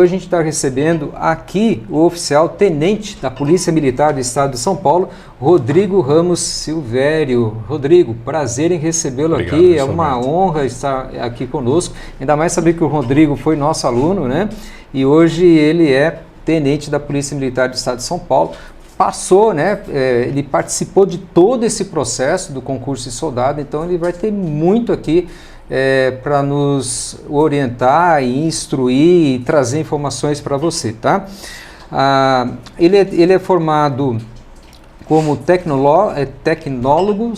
Hoje a gente está recebendo aqui o oficial tenente da Polícia Militar do Estado de São Paulo, Rodrigo Ramos Silvério. Rodrigo, prazer em recebê-lo aqui, é uma honra estar aqui conosco, ainda mais saber que o Rodrigo foi nosso aluno, né? E hoje ele é tenente da Polícia Militar do Estado de São Paulo. Passou, né? Ele participou de todo esse processo do concurso de soldado, então ele vai ter muito aqui para nos orientar e instruir e trazer informações para você, tá? Ele é formado como tecnólogo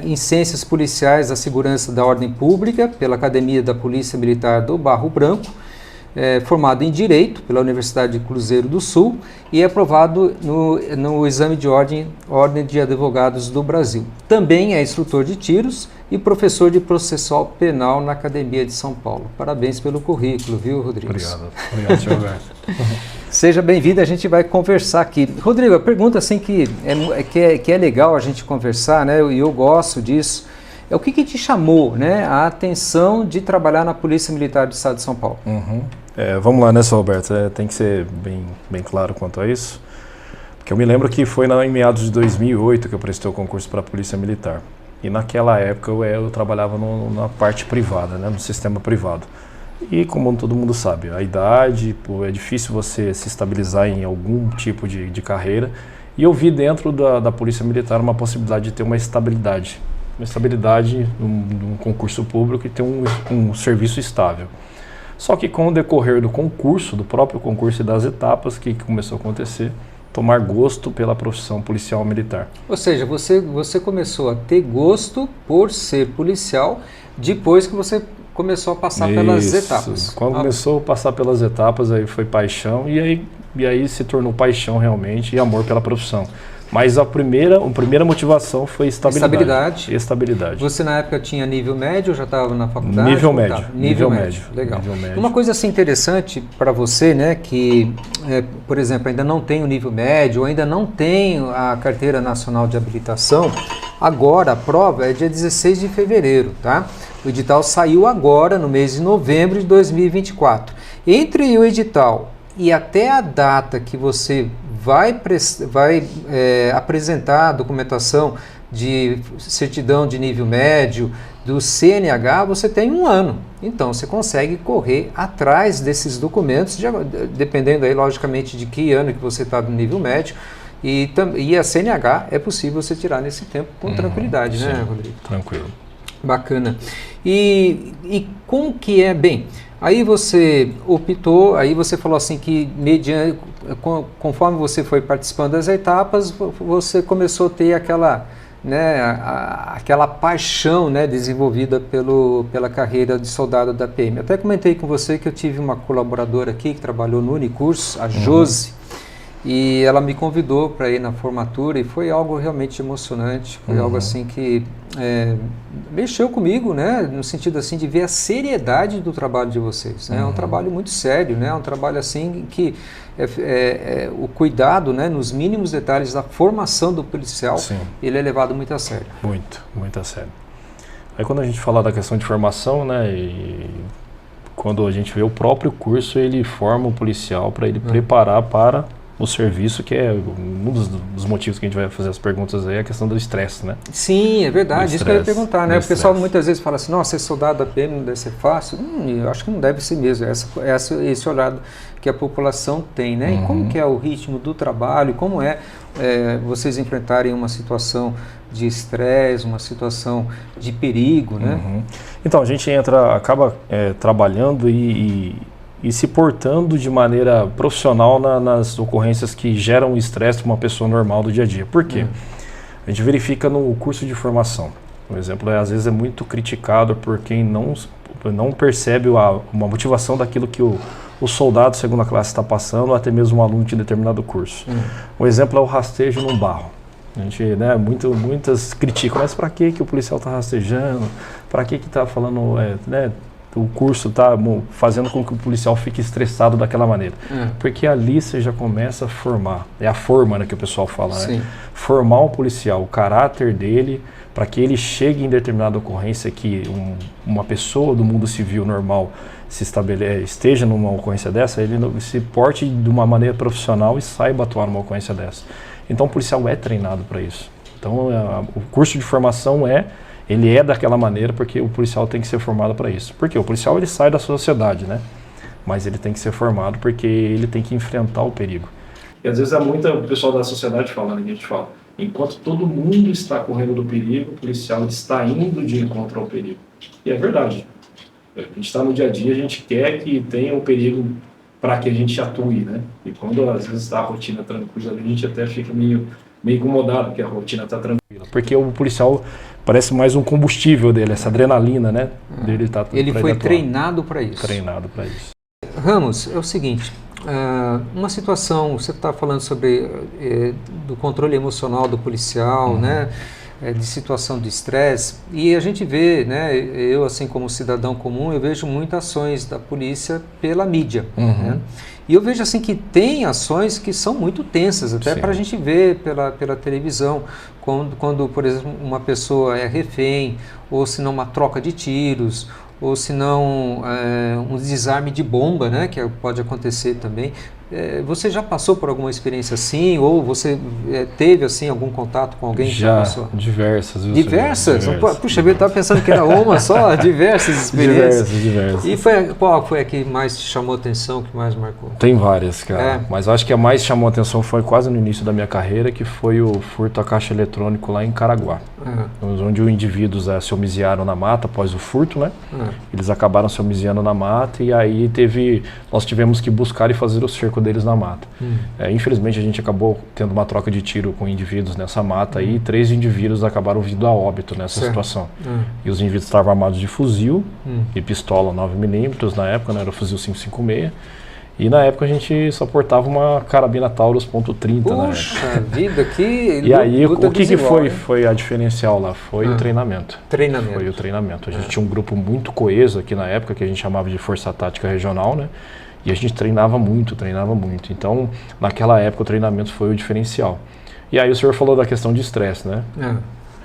em Ciências Policiais da Segurança da Ordem Pública pela Academia da Polícia Militar do Barro Branco, formado em Direito pela Universidade de Cruzeiro do Sul e é aprovado no exame de Ordem de Advogados do Brasil. Também é instrutor de tiros e professor de processual penal na Academia de São Paulo. Parabéns pelo currículo, viu, Rodrigo? Obrigado, senhor Alberto. Seja bem-vindo, a gente vai conversar aqui. Rodrigo, a pergunta assim que é legal a gente conversar, né, e eu gosto disso, é o que te chamou, né, a atenção de trabalhar na Polícia Militar do Estado de São Paulo? Vamos lá, né, senhor Alberto? Tem que ser bem claro quanto a isso, porque eu me lembro que foi em meados de 2008 que eu prestei o concurso para a Polícia Militar. E naquela época eu trabalhava na parte privada, né, no sistema privado. E como todo mundo sabe, a idade, é difícil você se estabilizar em algum tipo de carreira. E eu vi dentro da Polícia Militar uma possibilidade de ter uma estabilidade num concurso público e ter um serviço estável. Só que com o decorrer do próprio concurso e das etapas, o que começou a acontecer? Tomar gosto pela profissão policial militar. Ou seja, você começou a ter gosto por ser policial depois que você começou a passar pelas etapas. Quando começou a passar pelas etapas, aí foi paixão e aí se tornou paixão realmente e amor pela profissão. Mas a primeira motivação foi estabilidade. Você na época tinha nível médio ou já estava na faculdade? Nível médio. Nível médio. Legal. Nível médio. Uma coisa assim interessante para você, né, que, por exemplo, ainda não tem o nível médio, ou ainda não tem a Carteira Nacional de Habilitação, agora a prova é dia 16 de fevereiro, tá? O edital saiu agora, no mês de novembro de 2024. Entre o edital e até a data que você vai apresentar a documentação de certidão de nível médio do CNH, você tem 1 ano. Então, você consegue correr atrás desses documentos, dependendo aí, logicamente, de que ano que você está no nível médio. E a CNH é possível você tirar nesse tempo com tranquilidade, né, Rodrigo? Tranquilo. Bacana. E como que é? Bem, aí você optou, aí você falou assim que conforme você foi participando das etapas, você começou a ter aquela paixão, né, desenvolvida pela carreira de soldado da PM. Até comentei com você que eu tive uma colaboradora aqui que trabalhou no Unicurso, a Josi, e ela me convidou para ir na formatura e foi algo realmente emocionante, foi algo assim que mexeu comigo, né, no sentido assim de ver a seriedade do trabalho de vocês, né, é um trabalho muito sério, né, é um trabalho assim que o cuidado, né, nos mínimos detalhes da formação do policial, ele é levado muito a sério. Muito a sério. Aí quando a gente fala da questão de formação, né, e quando a gente vê o próprio curso, ele forma o policial para ele preparar para o serviço, que é um dos motivos que a gente vai fazer as perguntas aí, é a questão do estresse, né? Sim, é verdade, isso que eu ia perguntar, né? O pessoal muitas vezes fala assim, nossa, ser soldado da PM não deve ser fácil. Eu acho que não deve ser mesmo, esse olhado que a população tem, né? E como que é o ritmo do trabalho, como vocês enfrentarem uma situação de estresse, uma situação de perigo, né? Então, a gente acaba trabalhando e se portando de maneira profissional nas ocorrências que geram estresse para uma pessoa normal do dia a dia. Por quê? A gente verifica no curso de formação. Por exemplo, às vezes é muito criticado por quem não percebe uma motivação daquilo que o soldado segunda classe está passando, ou até mesmo um aluno de determinado curso. Um exemplo é o rastejo no barro. A gente, né, muitas criticam, mas para que o policial está rastejando? Para que está falando, né, o curso está fazendo com que o policial fique estressado daquela maneira? Porque ali você já começa a formar, é a forma, né, que o pessoal fala, né? Formar o policial, o caráter dele, para que ele chegue em determinada ocorrência que uma pessoa do mundo civil normal esteja numa ocorrência dessa, ele se porte de uma maneira profissional e saiba atuar numa ocorrência dessa. Então o policial é treinado para isso. Então o curso de formação ele é daquela maneira porque o policial tem que ser formado para isso. Porque o policial ele sai da sociedade, né? Mas ele tem que ser formado porque ele tem que enfrentar o perigo. E às vezes o pessoal da sociedade fala, né, que a gente fala, enquanto todo mundo está correndo do perigo, o policial está indo de encontro ao perigo. E é verdade. A gente está no dia a dia, a gente quer que tenha o perigo para que a gente atue, né? E quando às vezes está a rotina tranquila, a gente até fica meio incomodado que a rotina está tranquila. Porque o policial parece mais um combustível dele, essa adrenalina, né? Ele foi treinado para isso. Treinado para isso. Ramos, é o seguinte, uma situação, você está falando sobre do controle emocional do policial, né? De situação de estresse, e a gente vê, né, eu assim como cidadão comum, eu vejo muitas ações da polícia pela mídia, né? E eu vejo assim que tem ações que são muito tensas, até para a gente ver pela televisão, quando, por exemplo, uma pessoa é refém, ou se não uma troca de tiros, ou se não um desarme de bomba, né, que pode acontecer também. Você já passou por alguma experiência assim? Ou você teve assim algum contato com alguém que já passou? Diversas. Diversas? Puxa, eu estava pensando que era uma só, diversas experiências. Diversas. E qual foi a que mais te chamou a atenção, que mais marcou? Tem várias, cara. Mas eu acho que a mais chamou a atenção foi quase no início da minha carreira, que foi o furto a caixa eletrônico lá em Caraguá. Onde os indivíduos se homiziaram na mata após o furto, né? Eles acabaram se homiziando na mata e aí nós tivemos que buscar e fazer o cerco deles na mata. Infelizmente a gente acabou tendo uma troca de tiro com indivíduos nessa mata e 3 indivíduos acabaram vindo a óbito nessa situação. E os indivíduos estavam armados de fuzil e pistola 9mm na época, né, era o fuzil 5.56. E na época a gente só portava uma carabina Taurus .30. Puxa vida, que E aí o que foi a diferencial lá? Foi o treinamento. Treinamento. Foi o treinamento. A gente tinha um grupo muito coeso aqui na época, que a gente chamava de Força Tática Regional, né? E a gente treinava muito. Então, naquela época, o treinamento foi o diferencial. E aí o senhor falou da questão de estresse, né?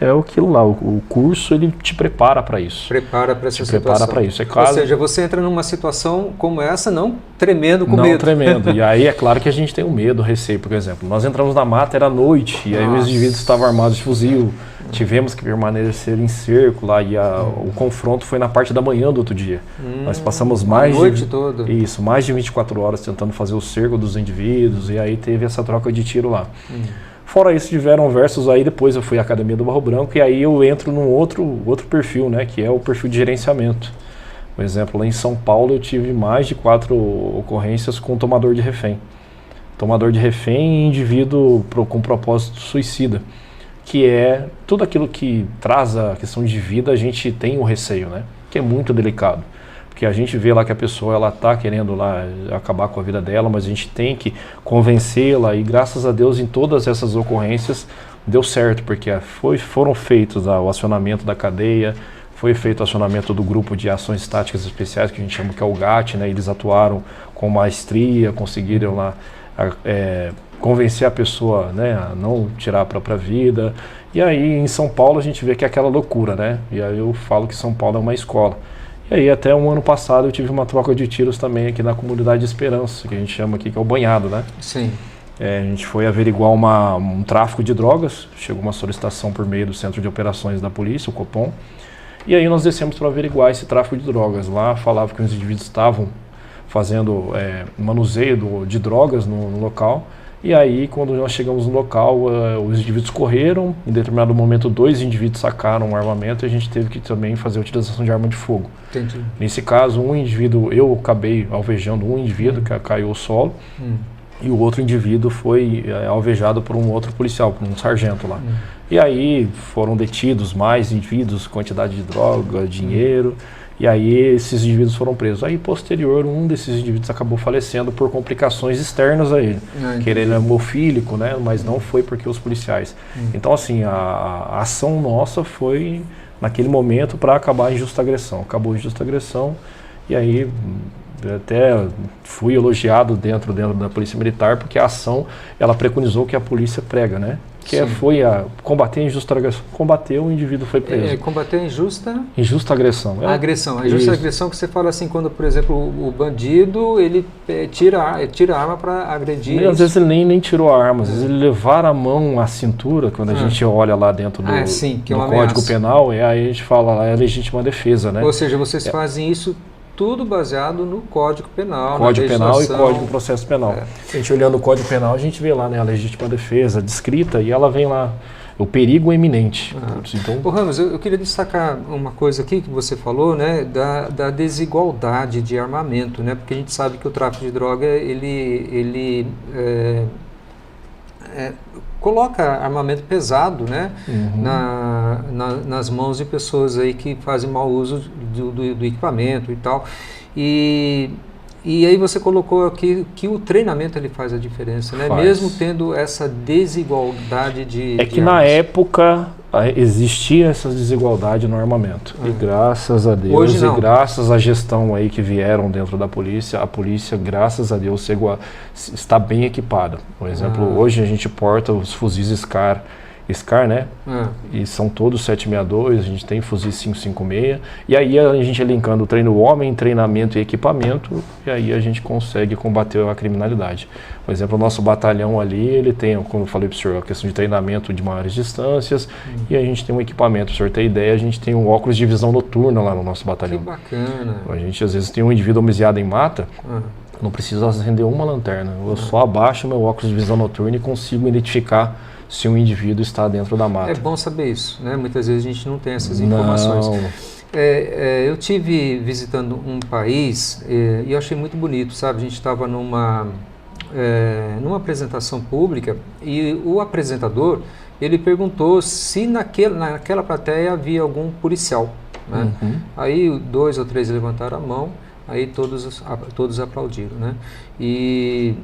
É aquilo lá, o curso ele te prepara para isso. Prepara para essa situação. Prepara para isso, é claro. Ou seja, você entra numa situação como essa, não tremendo com medo. Não tremendo. E aí é claro que a gente tem o medo, o receio, por exemplo. Nós entramos na mata, era noite, e aí os indivíduos estavam armados de fuzil. Tivemos que permanecer em cerco lá e o confronto foi na parte da manhã do outro dia. Nós passamos mais de 24 horas tentando fazer o cerco dos indivíduos e aí teve essa troca de tiro lá. Fora isso, tiveram versos aí, depois eu fui à Academia do Barro Branco e aí eu entro num outro perfil, né, que é o perfil de gerenciamento. Por exemplo, lá em São Paulo eu tive mais de 4 ocorrências com tomador de refém. Tomador de refém e indivíduo com propósito suicida, que é tudo aquilo que traz a questão de vida, a gente tem o receio, né, que é muito delicado. Porque a gente vê lá que a pessoa ela está querendo lá acabar com a vida dela, mas a gente tem que convencê-la e graças a Deus em todas essas ocorrências deu certo, porque foram feitos o acionamento da cadeia, foi feito o acionamento do grupo de ações táticas especiais, que a gente chama que é o GAT, né? Eles atuaram com maestria, conseguiram lá convencer a pessoa, né, a não tirar a própria vida. E aí em São Paulo a gente vê que é aquela loucura, né? E aí eu falo que São Paulo é uma escola. E aí até um ano passado eu tive uma troca de tiros também aqui na comunidade de Esperança, que a gente chama aqui, que é o Banhado, né? Sim. A gente foi averiguar um tráfico de drogas, chegou uma solicitação por meio do Centro de Operações da Polícia, o Copom, e aí nós descemos para averiguar esse tráfico de drogas. Lá falava que os indivíduos estavam fazendo manuseio de drogas no local. E aí, quando nós chegamos no local, os indivíduos correram, em determinado momento 2 indivíduos sacaram um armamento e a gente teve que também fazer a utilização de arma de fogo. Entendi. Nesse caso, eu acabei alvejando um indivíduo que caiu ao solo e o outro indivíduo foi alvejado por um outro policial, por um sargento lá. E aí foram detidos mais indivíduos, quantidade de droga, dinheiro. E aí esses indivíduos foram presos. Aí posterior, um desses indivíduos acabou falecendo por complicações externas a ele. Que ele era hemofílico, né? Mas não foi porque os policiais. Então assim, a ação nossa foi naquele momento para acabar a injusta agressão. Acabou a injusta agressão e aí até fui elogiado dentro da Polícia Militar, porque a ação, ela preconizou que a polícia prega, né? Que foi combater a injusta agressão. Combateu, o indivíduo foi preso. Combater a injusta agressão. A agressão. A injusta agressão que você fala assim, quando, por exemplo, o bandido, ele tira a arma para agredir. E às vezes ele nem tirou a arma, às vezes ele levar a mão à cintura, quando a gente olha lá dentro do Código Penal, aí a gente fala lá, é legítima defesa, né? Ou seja, vocês fazem isso tudo baseado no Código Penal. Código Penal e Código Processo Penal. A gente olhando o Código Penal, a gente vê lá, né, a legítima defesa descrita e ela vem lá, o perigo eminente. Então... Ô Ramos, eu queria destacar uma coisa aqui que você falou, né, da desigualdade de armamento, né, porque a gente sabe que o tráfico de droga, ele coloca armamento pesado, né, nas mãos de pessoas aí que fazem mau uso do equipamento e tal. E aí você colocou aqui que o treinamento ele faz a diferença, né? Mesmo tendo essa desigualdade de que na época existia essa desigualdade no armamento. E graças a Deus, hoje não. E graças à gestão aí que vieram dentro da polícia, a polícia, graças a Deus, está bem equipada. Por exemplo, hoje a gente porta os fuzis SCAR, né? E são todos 762, a gente tem fuzis 556, e aí a gente linkando o treino homem, treinamento e equipamento, e aí a gente consegue combater a criminalidade. Por exemplo, o nosso batalhão ali, ele tem, como eu falei para o senhor, a questão de treinamento de maiores distâncias, e a gente tem um equipamento, para o senhor ter ideia, a gente tem um óculos de visão noturna lá no nosso batalhão. Que bacana! A gente às vezes tem um indivíduo homiziado em mata, não precisa acender uma lanterna, eu só abaixo meu óculos de visão noturna e consigo identificar se um indivíduo está dentro da mata. É bom saber isso, né? Muitas vezes a gente não tem essas informações. Eu tive visitando um país e eu achei muito bonito, sabe? A gente estava numa apresentação pública e o apresentador, ele perguntou se naquela plateia havia algum policial, né? Aí 2 ou 3 levantaram a mão, aí todos aplaudiram, né? E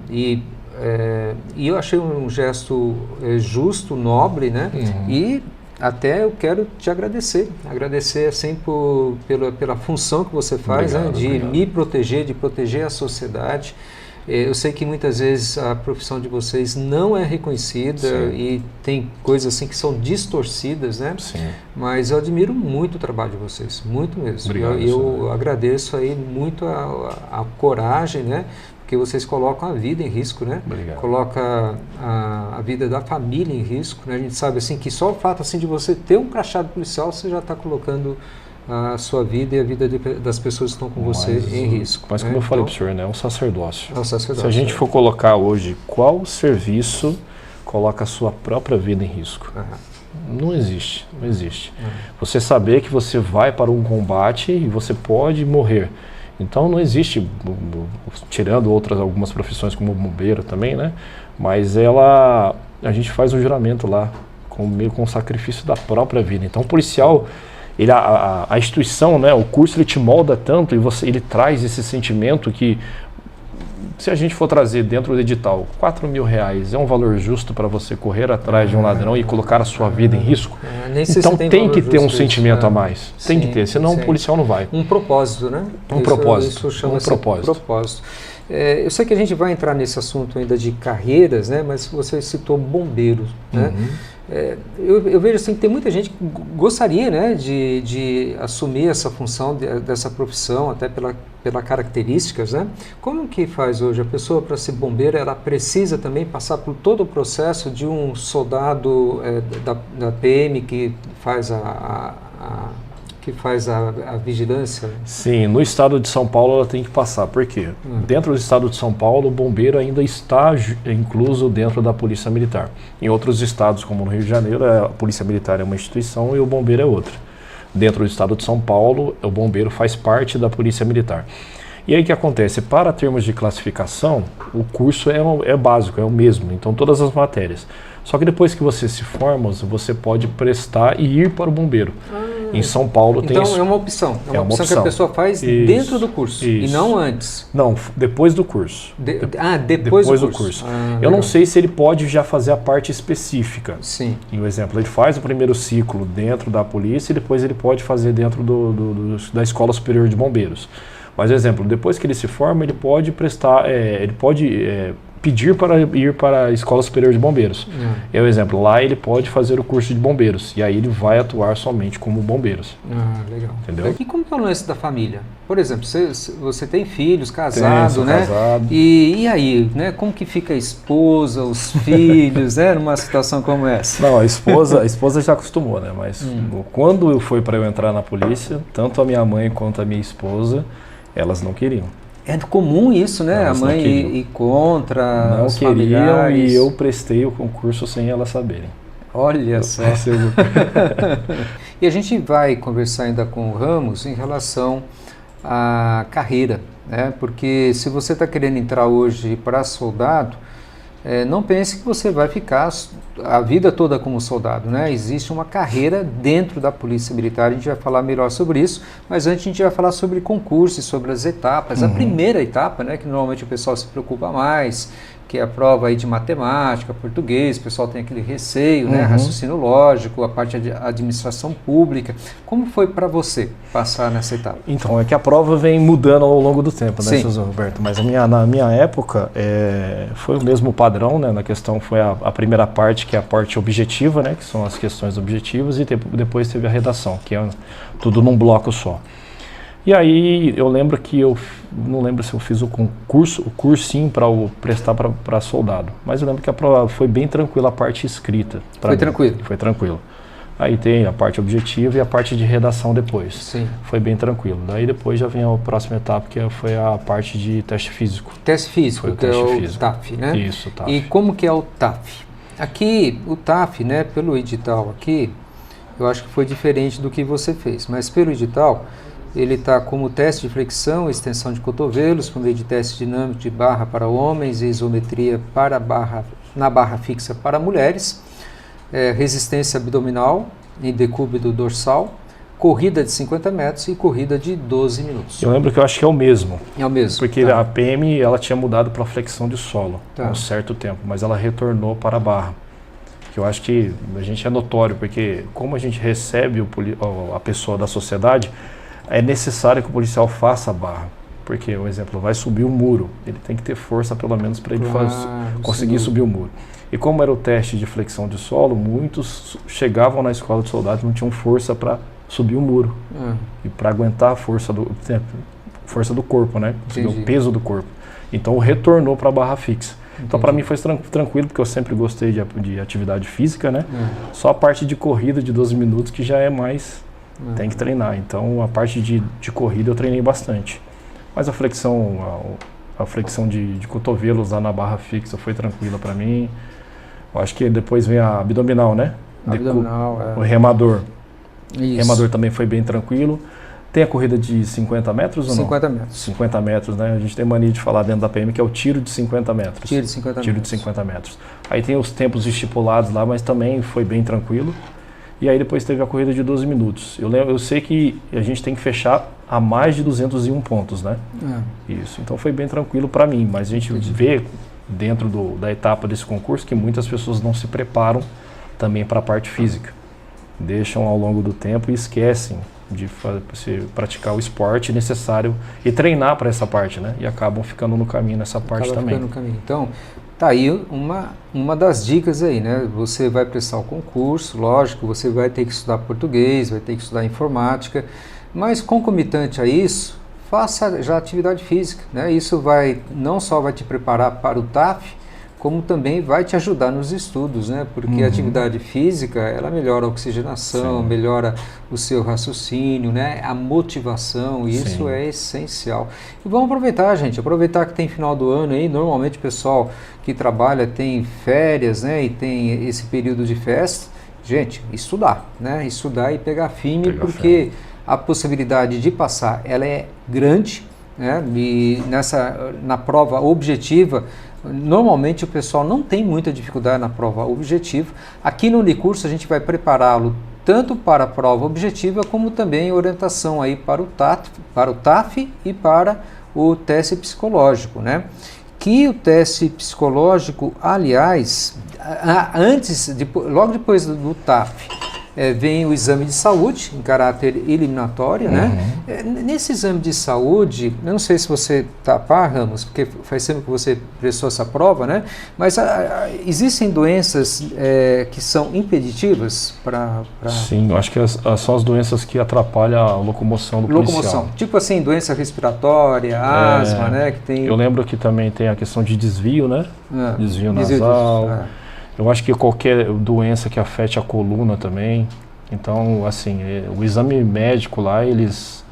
eu achei um gesto justo, nobre, né? E até eu quero te agradecer assim pela função que você faz, obrigado, né? De obrigado. me proteger, de proteger a sociedade. Eu sei que muitas vezes a profissão de vocês não é reconhecida e tem coisas assim que são distorcidas, né? Sim. Mas eu admiro muito o trabalho de vocês, muito mesmo. Obrigado, eu agradeço aí muito a coragem, né? Porque vocês colocam a vida em risco, né? Obrigado. Coloca a vida da família em risco, né? A gente sabe assim que só o fato assim de você ter um crachá policial, você já está colocando a sua vida e a vida das pessoas que estão com você em risco. Mas como eu falei para o senhor, né, é um sacerdócio. Se a gente for colocar hoje qual serviço coloca a sua própria vida em risco, não existe, não existe. Você saber que você vai para um combate e você pode morrer. Então não existe, tirando algumas profissões como bombeiro também, né? Mas a gente faz um juramento lá, meio com o sacrifício da própria vida. Então o policial, a instituição, né, o curso ele te molda tanto e ele traz esse sentimento que, se a gente for trazer dentro do edital, R$4.000 é um valor justo para você correr atrás de um ladrão e colocar a sua vida em risco? Então tem que ter um sentimento a mais. Tem que ter, senão o policial não vai. Um propósito, né? Isso chama-se propósito. Eu sei que a gente vai entrar nesse assunto ainda de carreiras, né? Mas você citou bombeiros, né? Eu vejo assim que tem muita gente que gostaria, né, de assumir essa função, dessa profissão, até pela características, né? Como que faz hoje? A pessoa, para ser bombeira, ela precisa também passar por todo o processo de um soldado da PM que faz a vigilância? Sim, no estado de São Paulo ela tem que passar. Por quê? Dentro do estado de São Paulo, o bombeiro ainda está incluso dentro da Polícia Militar. Em outros estados, como no Rio de Janeiro, a Polícia Militar é uma instituição e o bombeiro é outra. Dentro do estado de São Paulo, o bombeiro faz parte da Polícia Militar. E aí o que acontece? Para termos de classificação, o curso é básico, é o mesmo, então todas as matérias. Só que depois que você se forma, você pode prestar e ir para o bombeiro. Em São Paulo tem... Então é uma opção. É uma opção que a pessoa faz dentro do curso e não antes. Não, depois do curso. Depois do curso. Eu não sei se ele pode já fazer a parte específica. Sim. E o exemplo, ele faz o primeiro ciclo dentro da polícia e depois ele pode fazer dentro da Escola Superior de Bombeiros. Mas, exemplo, depois que ele se forma, ele pode pedir para ir para a Escola Superior de Bombeiros. É o exemplo, lá ele pode fazer o curso de bombeiros e aí ele vai atuar somente como bombeiros. Legal. Entendeu? E como é o lance da família? Por exemplo, você tem filhos, casado, né? Casado. E aí, né? Como que fica a esposa, os filhos, né? Numa situação como essa? Não, a esposa já acostumou, né? Mas quando foi para eu entrar na polícia, tanto a minha mãe quanto a minha esposa, elas não queriam. É comum isso, né? A mãe ir contra os familiares. E eu prestei o concurso sem elas saberem. Olha só. E a gente vai conversar ainda com o Ramos em relação à carreira, né? Porque se você está querendo entrar hoje para soldado, não pense que você vai ficar a vida toda como soldado, né? Existe uma carreira dentro da Polícia Militar, a gente vai falar melhor sobre isso, mas antes a gente vai falar sobre concursos, sobre as etapas. A primeira etapa, né, que normalmente o pessoal se preocupa mais, que é a prova aí de matemática, português, o pessoal tem aquele receio, né, raciocínio lógico, a parte de administração pública. Como foi para você passar nessa etapa? Então, é que a prova vem mudando ao longo do tempo, né, José Roberto? Mas na minha época, foi o mesmo padrão, né, na questão foi a primeira parte, que é a parte objetiva, né, que são as questões objetivas, e depois teve a redação, que é tudo num bloco só. E aí eu lembro que não lembro se eu fiz o cursinho para prestar para soldado, mas eu lembro que a prova foi bem tranquila, a parte escrita. Foi tranquilo? Foi tranquilo. Aí tem a parte objetiva e a parte de redação depois. Sim. Foi bem tranquilo. Daí depois já vem a próxima etapa, que foi a parte de teste físico. Teste físico, foi o que teste é o físico. TAF, né? Isso, o TAF. E como que é o TAF? Aqui, o TAF, né, pelo edital aqui, eu acho que foi diferente do que você fez, mas pelo edital, ele está como teste de flexão, extensão de cotovelos, por meio de teste dinâmico de barra para homens e isometria na barra fixa para mulheres, resistência abdominal em decúbito dorsal, corrida de 50 metros e corrida de 12 minutos. Eu lembro que eu acho que é o mesmo. É o mesmo. Porque a PM ela tinha mudado para flexão de solo há um certo tempo, mas ela retornou para a barra. Que eu acho que a gente é notório, porque como a gente recebe a pessoa da sociedade, é necessário que o policial faça a barra. Porque, por exemplo, vai subir o muro, ele tem que ter força pelo menos para ele conseguir subir o muro. E como era o teste de flexão de solo, muitos chegavam na escola de soldados e não tinham força para subir o muro. E para aguentar a força do corpo, né? O peso do corpo. Então retornou para a barra fixa. Então para mim foi tranquilo, porque eu sempre gostei de atividade física, né? Só a parte de corrida de 12 minutos que já é mais... Tem que treinar. Então a parte de corrida eu treinei bastante. Mas a flexão de cotovelos lá na barra fixa foi tranquila para mim. Eu acho que depois vem a abdominal, né? O remador. O remador também foi bem tranquilo. Tem a corrida de 50 metros ou não? 50 metros. 50 metros, né? A gente tem mania de falar dentro da PM que é o tiro de 50 metros. Tiro de 50 Tiro metros. de 50 metros. Aí tem os tempos estipulados lá, mas também foi bem tranquilo. E aí depois teve a corrida de 12 minutos. Eu sei que a gente tem que fechar a mais de 201 pontos, né? Isso. Então foi bem tranquilo para mim, mas a gente vê dentro da etapa desse concurso que muitas pessoas não se preparam também para a parte física. Deixam ao longo do tempo e esquecem de praticar o esporte necessário e treinar para essa parte, né? E acabam ficando no caminho nessa parte também. Ficando no caminho. Então, tá aí uma das dicas aí, né? Você vai prestar o concurso, lógico, você vai ter que estudar português, vai ter que estudar informática, mas concomitante a isso, faça já atividade física, né? Isso não só vai te preparar para o TAF, como também vai te ajudar nos estudos, né? Porque a atividade física, ela melhora a oxigenação, melhora o seu raciocínio, né? A motivação, isso é essencial. E vamos aproveitar, gente, aproveitar que tem final do ano aí, normalmente o pessoal que trabalha tem férias, né? E tem esse período de festa. Gente, estudar, né? Estudar e pegar firme, porque a possibilidade de passar, ela é grande, né? E na prova objetiva, normalmente o pessoal não tem muita dificuldade na prova objetiva. Aqui no Unicurso a gente vai prepará-lo tanto para a prova objetiva, como também orientação aí para o TAF e para o teste psicológico, né? Que o teste psicológico, aliás, logo depois do TAF, vem o exame de saúde, em caráter eliminatório, né? Nesse exame de saúde, eu não sei se você está a par, Ramos, porque faz tempo que você prestou essa prova, né? Mas existem doenças que são impeditivas para... Sim, eu acho que são as doenças que atrapalham a locomoção do policial. Tipo assim, doença respiratória, asma, né? Que tem... Eu lembro que também tem a questão de desvio, né? Desvio nasal. Eu acho que qualquer doença que afete a coluna também. Então, assim, o exame médico lá, eles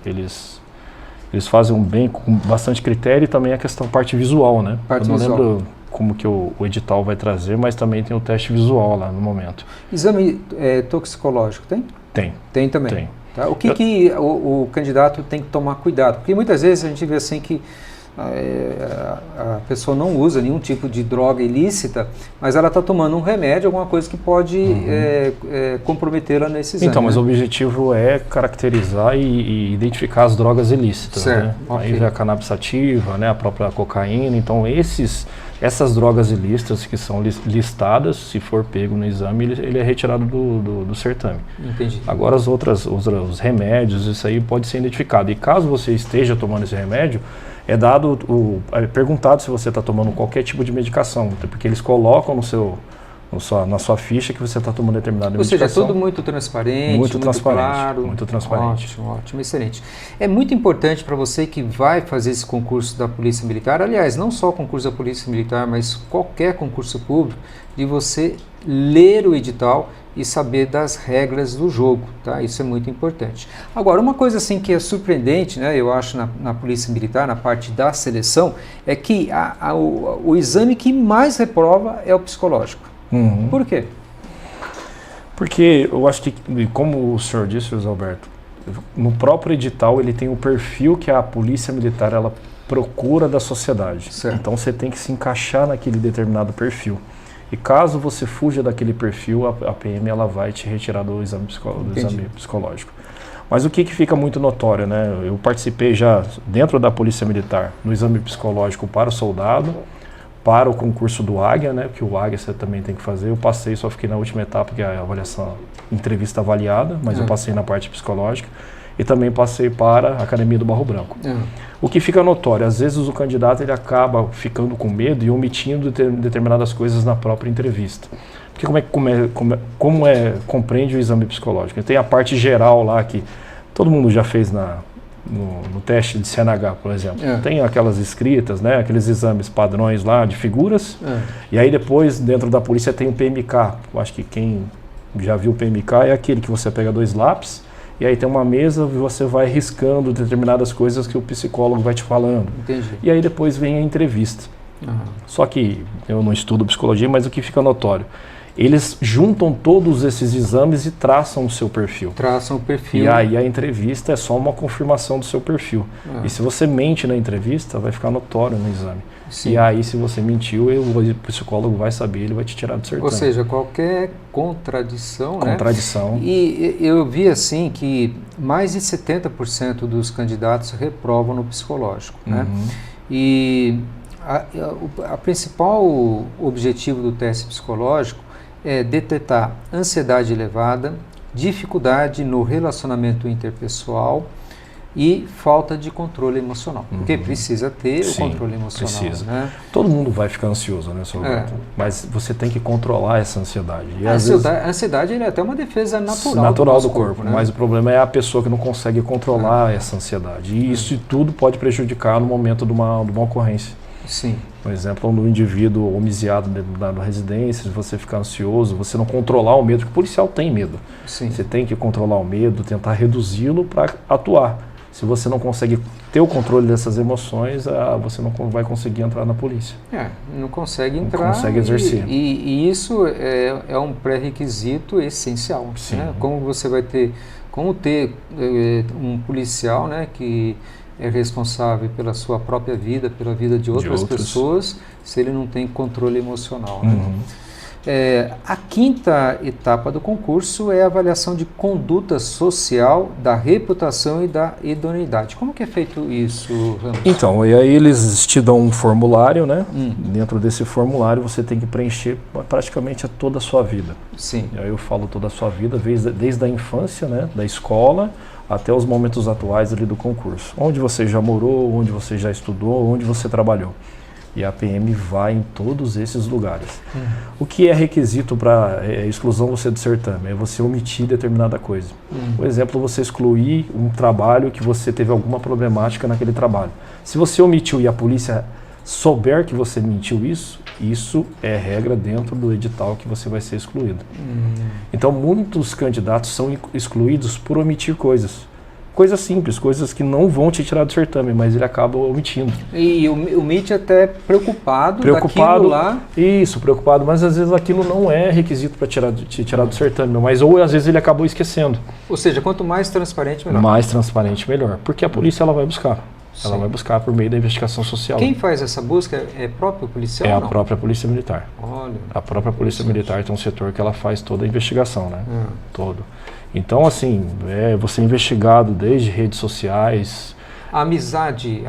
fazem bem, com bastante critério, e também a questão parte visual, né? Eu não lembro como que o edital vai trazer, mas também tem o teste visual lá no momento. Exame toxicológico tem? Tem. Tem também? Tem. Tá? O que o candidato tem que tomar cuidado? Porque muitas vezes a gente vê assim que a pessoa não usa nenhum tipo de droga ilícita, mas ela está tomando um remédio, alguma coisa que pode comprometê-la nesse exame. Então, mas o objetivo é caracterizar e identificar as drogas ilícitas. Certo. Né? Okay. Aí vem a cannabis sativa, né? A própria cocaína. Então, essas drogas ilícitas que são listadas, se for pego no exame, ele é retirado do certame. Entendi. Agora os remédios, isso aí pode ser identificado. E caso você esteja tomando esse remédio, é perguntado se você está tomando qualquer tipo de medicação, porque eles colocam na sua ficha que você está tomando determinada medicação. Ou seja, é tudo muito transparente, muito claro. Muito transparente. Ótimo, excelente. É muito importante para você que vai fazer esse concurso da Polícia Militar, aliás, não só o concurso da Polícia Militar, mas qualquer concurso público, de você ler o edital e saber das regras do jogo, tá? Isso é muito importante. Agora, uma coisa assim que é surpreendente, né, eu acho na Polícia Militar, na parte da seleção, é que o exame que mais reprova é o psicológico. Por quê? Porque eu acho que, como o senhor disse, José Alberto, no próprio edital ele tem o perfil que a Polícia Militar ela procura da sociedade. Certo. Então você tem que se encaixar naquele determinado perfil. E caso você fuja daquele perfil, a PM ela vai te retirar do exame psicológico. Mas o que fica muito notório, né? Eu participei já dentro da Polícia Militar no exame psicológico para o soldado, para o concurso do Águia, né? Que o Águia você também tem que fazer. Eu passei, só fiquei na última etapa, que é a avaliação, entrevista avaliada, mas eu passei na parte psicológica. E também passei para a Academia do Barro Branco. O que fica notório, às vezes o candidato ele acaba ficando com medo e omitindo determinadas coisas na própria entrevista. Porque como compreende o exame psicológico? Tem a parte geral lá que todo mundo já fez no teste de CNH, por exemplo. Tem aquelas escritas, né, aqueles exames padrões lá de figuras. E aí depois, dentro da polícia, tem o PMK. Eu acho que quem já viu o PMK é aquele que você pega 2 lápis, e aí tem uma mesa e você vai riscando determinadas coisas que o psicólogo vai te falando. Entendi. E aí depois vem a entrevista. Só que eu não estudo psicologia, mas o que fica notório, eles juntam todos esses exames e traçam o seu perfil. Traçam o perfil. E aí a entrevista é só uma confirmação do seu perfil. E se você mente na entrevista, vai ficar notório no exame. Sim. E aí, se você mentiu, o psicólogo vai saber, ele vai te tirar do certame. Ou seja, qualquer contradição, né? E eu vi assim que mais de 70% dos candidatos reprovam no psicológico, né? E a principal objetivo do teste psicológico é detectar ansiedade elevada, dificuldade no relacionamento interpessoal e falta de controle emocional. Porque precisa ter o controle emocional. Precisa. Né? Todo mundo vai ficar ansioso, né, mas você tem que controlar essa ansiedade. E a ansiedade é até uma defesa natural do corpo, né? Mas o problema é a pessoa que não consegue controlar essa ansiedade. E isso tudo pode prejudicar no momento de uma ocorrência. Sim. Por exemplo, no indivíduo homiziado da residência, se você ficar ansioso, você não controlar o medo, porque o policial tem medo. Sim. Você tem que controlar o medo, tentar reduzi-lo para atuar. Se você não consegue ter o controle dessas emoções, você não vai conseguir entrar na polícia. Não consegue entrar. Não consegue exercer. E isso é um pré-requisito essencial. Sim. Né? Como ter um policial, né, que é responsável pela sua própria vida, pela vida de outras pessoas, se ele não tem controle emocional. Né? A quinta etapa do concurso é a avaliação de conduta social, da reputação e da idoneidade. Como que é feito isso, Ramos? Então, e aí eles te dão um formulário, né? Dentro desse formulário você tem que preencher praticamente toda a sua vida. Sim. E aí eu falo toda a sua vida, desde a infância, né? Da escola, até os momentos atuais ali do concurso. Onde você já morou, onde você já estudou, onde você trabalhou. E a PM vai em todos esses lugares. O que é requisito para exclusão você do certame? É você omitir determinada coisa. Por exemplo, você excluir um trabalho que você teve alguma problemática naquele trabalho. Se você omitiu e a polícia souber que você mentiu isso é regra dentro do edital que você vai ser excluído. Então, muitos candidatos são excluídos por omitir coisas. Coisas simples, coisas que não vão te tirar do certame, mas ele acaba omitindo. E o MIT até preocupado daquilo lá. Isso, preocupado, mas às vezes aquilo não é requisito para te tirar do certame, mas ou às vezes ele acabou esquecendo. Ou seja, quanto mais transparente, melhor. Mais transparente, melhor, porque a polícia ela vai buscar. Sim. Ela vai buscar por meio da investigação social. Quem faz essa busca é próprio policial? É a própria Polícia Militar. Olha. A própria Polícia Militar tem um setor que ela faz toda a investigação, né? Todo. Então, assim, você é investigado desde redes sociais. A amizade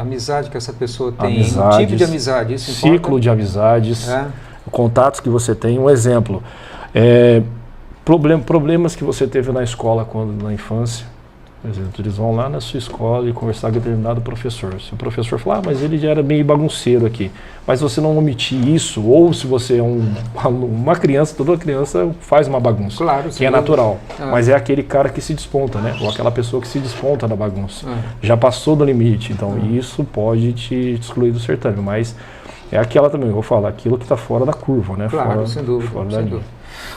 que essa pessoa tem, o tipo de amizade, isso importa? Ciclo de amizades, contatos que você tem. Um exemplo, problemas que você teve na escola na infância. Por exemplo, eles vão lá na sua escola e conversar com determinado professor. Se o professor falar, mas ele já era meio bagunceiro aqui. Mas você não omitir isso, ou se você é uma criança, toda criança faz uma bagunça, claro, que é natural. Mas é aquele cara que se desponta, né? Ou aquela pessoa que se desponta da bagunça. Já passou do limite, então isso pode te excluir do certame. Mas é aquela também, eu vou falar, aquilo que está fora da curva, né? Claro, sem dúvida.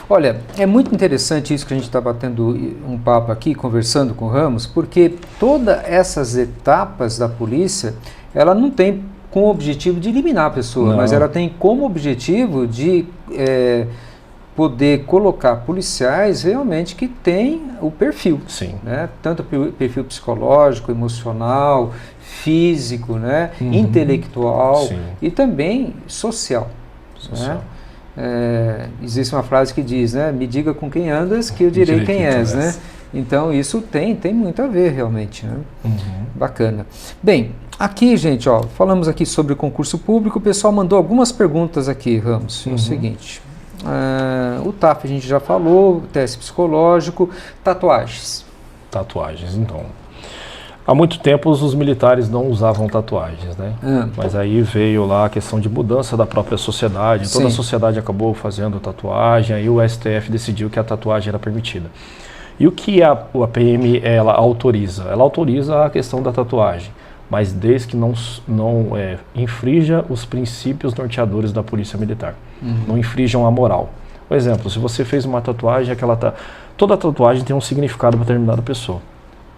Olha, é muito interessante isso que a gente está batendo um papo aqui, conversando com o Ramos, porque todas essas etapas da polícia, ela não tem como objetivo de eliminar a pessoa, mas ela tem como objetivo de poder colocar policiais realmente que têm o perfil. Sim. Né? Tanto o perfil psicológico, emocional, físico, né? Intelectual e também social. Né? Existe uma frase que diz, né? Me diga com quem andas que eu direi quem és, né? Então isso tem muito a ver realmente, né? Bacana. Bem, aqui, gente, ó, falamos aqui sobre o concurso público, o pessoal mandou algumas perguntas aqui, Ramos. É o seguinte, o TAF a gente já falou, teste psicológico, tatuagens. Tatuagens, então. Há muito tempo os militares não usavam tatuagens, né? Mas aí veio lá a questão de mudança da própria sociedade. Toda a sociedade acabou fazendo tatuagem, aí o STF decidiu que a tatuagem era permitida. E o que a PM ela autoriza? Ela autoriza a questão da tatuagem, mas desde que não infrinja os princípios norteadores da Polícia Militar. Não infrijam a moral. Por exemplo, se você fez uma tatuagem, toda tatuagem tem um significado para determinada pessoa.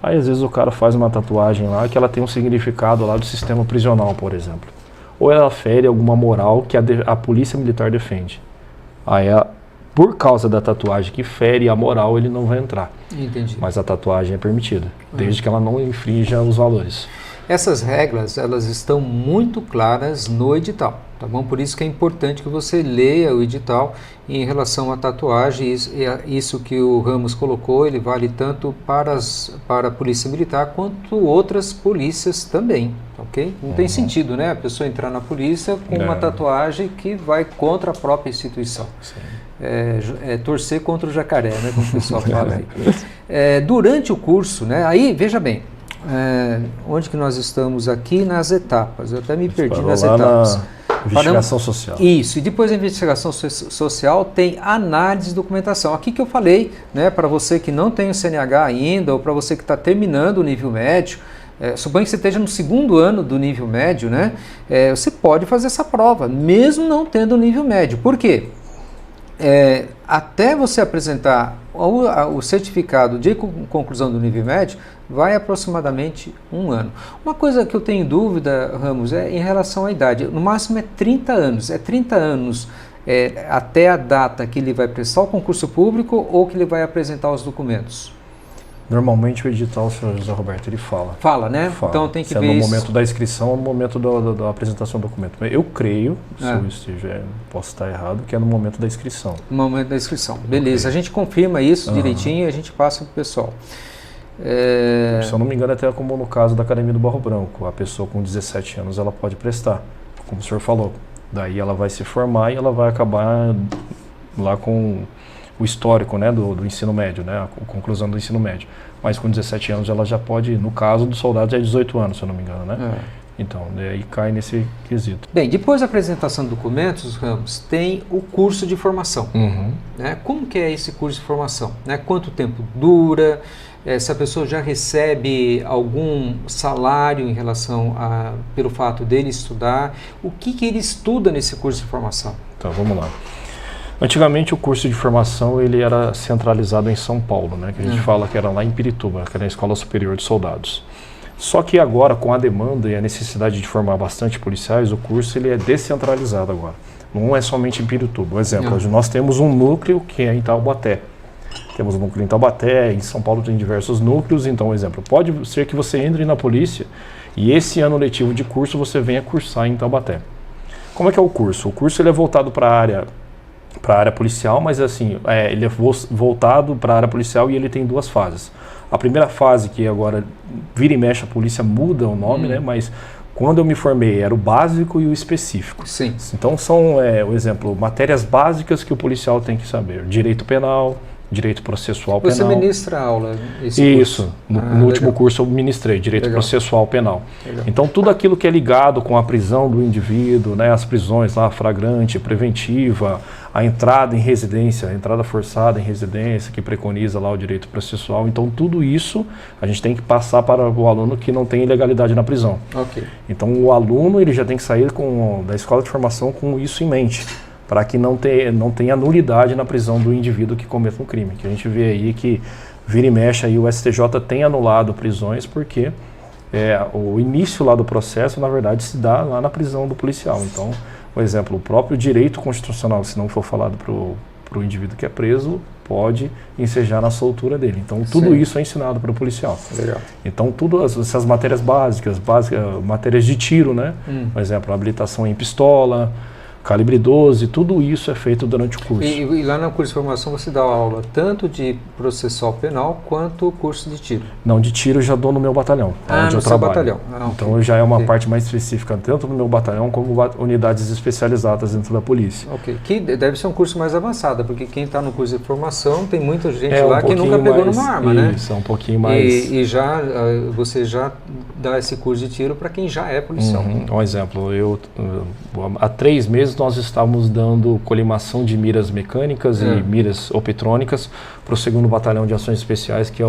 Aí às vezes o cara faz uma tatuagem lá que ela tem um significado lá do sistema prisional, por exemplo. Ou ela fere alguma moral que a Polícia Militar defende. Aí por causa da tatuagem que fere a moral, ele não vai entrar. Entendi. Mas a tatuagem é permitida, desde que ela não infrinja os valores. Essas regras, elas estão muito claras no edital, tá bom? Por isso que é importante que você leia o edital em relação à tatuagem. Isso que o Ramos colocou, ele vale tanto para a Polícia Militar quanto outras polícias também, ok? Não tem sentido, né? A pessoa entrar na polícia com uma tatuagem que vai contra a própria instituição. Torcer contra o jacaré, né? Como o pessoal fala aí. Durante o curso, né? Aí, veja bem, onde que nós estamos aqui nas etapas? Eu até me perdi nas etapas. Investigação social. Isso, e depois da investigação social tem análise de documentação. Aqui que eu falei, né, para você que não tem o CNH ainda, ou para você que está terminando o nível médio, suponha que você esteja no segundo ano do nível médio, né, você pode fazer essa prova, mesmo não tendo o nível médio. Por quê? Até você apresentar o certificado de conclusão do nível médio, vai aproximadamente 1 ano. Uma coisa que eu tenho dúvida, Ramos, é em relação à idade. No máximo é 30 anos. É 30 anos até a data que ele vai prestar o concurso público ou que ele vai apresentar os documentos? Normalmente o edital, senhor José Roberto, ele fala. Fala, né? Fala. Então tem que se ver é no isso. momento da inscrição ou no momento da apresentação do documento. Eu creio, se eu estiver, posso estar errado, que é no momento da inscrição. No momento da inscrição. Beleza, a gente confirma isso direitinho e a gente passa para o pessoal. Se eu não me engano, até como no caso da Academia do Barro Branco, a pessoa com 17 anos ela pode prestar, como o senhor falou. Daí ela vai se formar e ela vai acabar lá com o histórico, né, do ensino médio, né, a conclusão do ensino médio. Mas com 17 anos ela já pode, no caso do soldado, já é 18 anos, se eu não me engano, né? Então, aí cai nesse quesito. Bem, depois da apresentação de documentos, Ramos, tem o curso de formação. Né? Como que é esse curso de formação? Né? Quanto tempo dura? Se a pessoa já recebe algum salário em relação pelo fato dele estudar? O que ele estuda nesse curso de formação? Então, vamos lá. Antigamente o curso de formação ele era centralizado em São Paulo, né? Que a gente fala que era lá em Pirituba, que era a Escola Superior de Soldados. Só que agora, com a demanda e a necessidade de formar bastante policiais, o curso ele é descentralizado agora. Não é somente em Pirituba. Por exemplo, hoje nós temos um núcleo que é em Taubaté. Temos um núcleo em Taubaté, em São Paulo tem diversos núcleos. Então, exemplo, pode ser que você entre na polícia e esse ano letivo de curso você venha cursar em Taubaté. Como é que é o curso? O curso ele é voltado para a área policial, mas assim, ele é voltado para a área policial e ele tem duas fases. A primeira fase, que agora vira e mexe a polícia muda o nome, né? Mas quando eu me formei era o básico e o específico. Sim. Então são, o exemplo, matérias básicas que o policial tem que saber. Direito penal, direito processual penal. Você ministra aula? Isso, no último curso eu ministrei, direito processual penal. Então tudo aquilo que é ligado com a prisão do indivíduo, né, as prisões lá, flagrante, preventiva, a entrada em residência, a entrada forçada em residência, que preconiza lá o direito processual. Então tudo isso a gente tem que passar para o aluno que não tem ilegalidade na prisão. Então o aluno ele já tem que sair da escola de formação com isso em mente, para que não tenha nulidade na prisão do indivíduo que cometa um crime. Que a gente vê aí que vira e mexe aí o STJ tem anulado prisões porque o início lá do processo, na verdade, se dá lá na prisão do policial. Então, por exemplo, o próprio direito constitucional, se não for falado para o indivíduo que é preso, pode ensejar na soltura dele. Então, tudo isso é ensinado para o policial. Então, todas essas matérias básicas, matérias de tiro, né? Por exemplo, habilitação em pistola, calibre 12, tudo isso é feito durante o curso. E lá no curso de formação você dá aula tanto de processual penal quanto curso de tiro? Não, de tiro eu já dou no meu batalhão, onde eu trabalho. Batalhão. Então já é uma parte mais específica, tanto no meu batalhão como unidades especializadas dentro da polícia. Que deve ser um curso mais avançado, porque quem está no curso de formação tem muita gente lá que nunca pegou numa arma, né? Isso, é um pouquinho mais... E você já dá esse curso de tiro para quem já é policial. Um exemplo, há 3 meses nós estávamos dando colimação de miras mecânicas e miras optrônicas para o 2º Batalhão de Ações Especiais, que é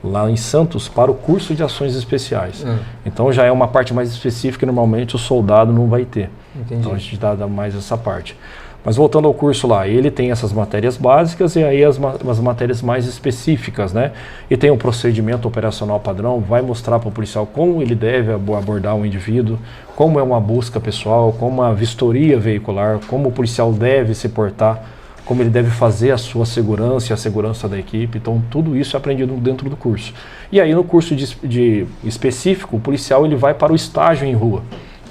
lá em Santos, para o curso de Ações Especiais. Então já é uma parte mais específica que normalmente o soldado não vai ter. Então a gente dá mais essa parte. Mas voltando ao curso lá, ele tem essas matérias básicas e aí as matérias mais específicas, né? E tem um procedimento operacional padrão, vai mostrar para o policial como ele deve abordar o indivíduo, como é uma busca pessoal, como a vistoria veicular, como o policial deve se portar, como ele deve fazer a sua segurança e a segurança da equipe. Então tudo isso é aprendido dentro do curso. E aí no curso de específico, o policial ele vai para o estágio em rua.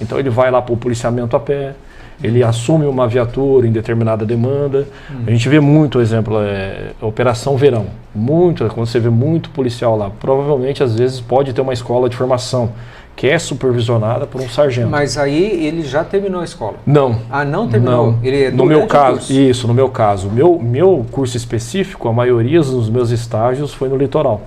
Então ele vai lá para o policiamento a pé, ele assume uma viatura em determinada demanda. A gente vê muito, exemplo, Operação Verão. Quando você vê muito policial lá, provavelmente às vezes pode ter uma escola de formação que é supervisionada por um sargento. Mas aí ele já terminou a escola? Não. Não terminou? Não. Ele no meu caso, isso, no meu caso. Meu curso específico, a maioria dos meus estágios foi no litoral.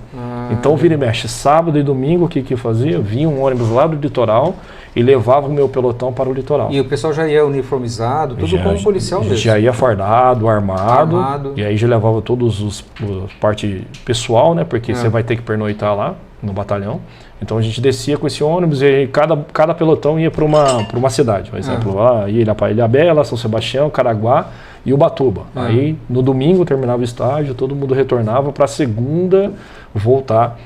Então vira e mexe, sábado e domingo, o que eu fazia? Vinha um ônibus lá do litoral e levava o meu pelotão para o litoral. E o pessoal já ia uniformizado, tudo como policial mesmo? Já ia fardado, armado. E aí já levava todos parte pessoal, né? Porque você vai ter que pernoitar lá no batalhão. Então a gente descia com esse ônibus e cada pelotão ia para uma cidade. Por exemplo, ia para Ilhabela, São Sebastião, Caraguá e Ubatuba. Aí no domingo terminava o estágio, todo mundo retornava para a segunda voltar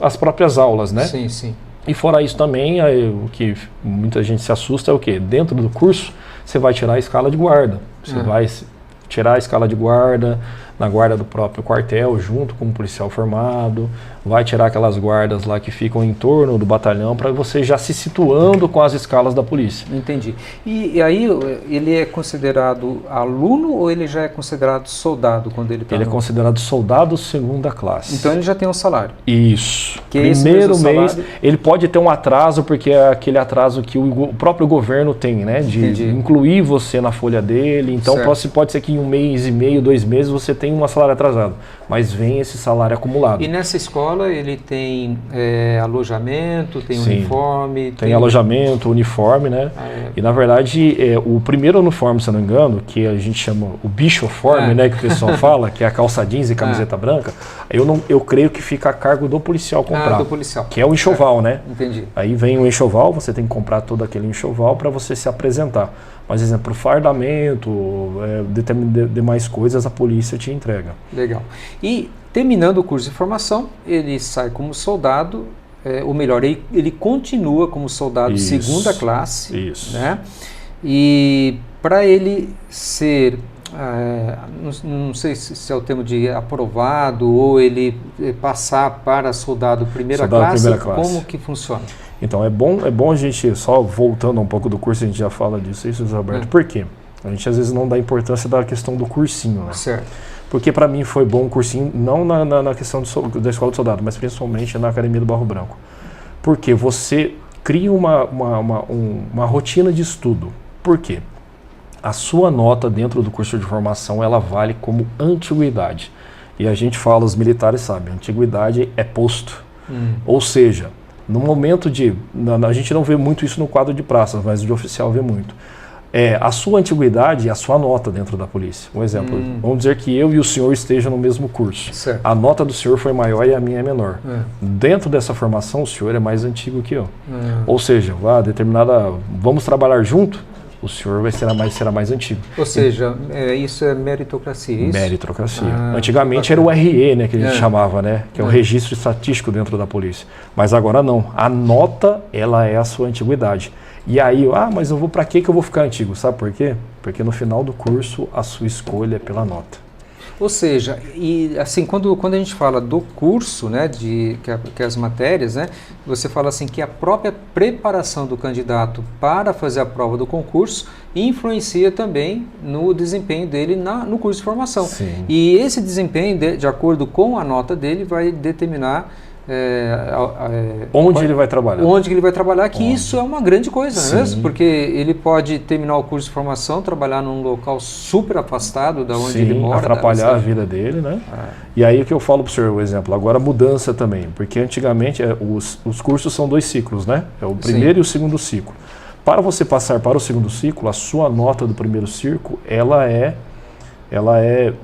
às próprias aulas, né? Sim, sim. E fora isso também, o que muita gente se assusta é o quê? Dentro do curso, você vai tirar a escala de guarda. Você vai tirar a escala de guarda, na guarda do próprio quartel, junto com um policial formado, vai tirar aquelas guardas lá que ficam em torno do batalhão, para você já se situando com as escalas da polícia. Entendi. E aí ele é considerado aluno ou ele já é considerado soldado quando ele está? Ele é considerado soldado segunda classe. Então ele já tem um salário. Isso. Que primeiro mês, ele pode ter um atraso, porque é aquele atraso que o próprio governo tem, né? De incluir você na folha dele. Então pode ser que em 1 mês e meio, 2 meses, você tenha um salário atrasado. Mas vem esse salário acumulado. E nessa escola ele tem alojamento, tem uniforme? Tem alojamento, uniforme, né? E na verdade, o primeiro uniforme, se eu não me engano, que a gente chama o bichoforme, né? Que o pessoal fala, que é a calça jeans e camiseta branca, eu creio que fica a cargo do policial comprar. Do policial. Que é o enxoval, né? Entendi. Aí vem o enxoval, você tem que comprar todo aquele enxoval para você se apresentar. Mas, exemplo, fardamento, demais coisas, a polícia te entrega. Legal. E terminando o curso de formação, ele sai como soldado, ou melhor, ele continua como soldado segunda classe. Isso. Né? E para ele ser, não sei se é o termo de aprovado, ou ele passar para soldado primeira classe, como que funciona? Então, é bom a gente, só voltando um pouco do curso, a gente já fala disso, Roberto. Por quê? A gente às vezes não dá importância da questão do cursinho, né? Certo. Porque para mim foi bom o cursinho, não na questão da escola de soldado, mas principalmente na Academia do Barro Branco. Porque você cria uma rotina de estudo. Por quê? A sua nota dentro do curso de formação, ela vale como antiguidade. E a gente fala, os militares sabem, antiguidade é posto. Ou seja, no momento a gente não vê muito isso no quadro de praças, mas de oficial vê muito. A sua antiguidade é a sua nota dentro da polícia. Um exemplo, vamos dizer que eu e o senhor estejam no mesmo curso. Certo. A nota do senhor foi maior e a minha é menor. Dentro dessa formação, o senhor é mais antigo que eu. Ou seja, vamos trabalhar junto, o senhor será mais antigo. Ou seja, isso é meritocracia, isso? Meritocracia. Antigamente era o RE, né, que a gente chamava, né, que é o registro estatístico dentro da polícia. Mas agora não. A nota, ela é a sua antiguidade. E aí, mas eu vou para que eu vou ficar antigo? Sabe por quê? Porque no final do curso, a sua escolha é pela nota. Ou seja, e assim, quando a gente fala do curso, né, que as matérias, né, você fala assim que a própria preparação do candidato para fazer a prova do concurso influencia também no desempenho dele no curso de formação. Sim. E esse desempenho, de acordo com a nota dele, vai determinar onde ele vai trabalhar. Onde ele vai trabalhar, que isso é uma grande coisa, né? Porque ele pode terminar o curso de formação, trabalhar num local super afastado da onde ele mora. Atrapalhar a vida dele, né? E aí o que eu falo para o senhor, o exemplo, agora mudança também, porque antigamente os cursos são 2 ciclos, né? É o primeiro e o segundo ciclo. Para você passar para o segundo ciclo, a sua nota do primeiro ciclo, ela é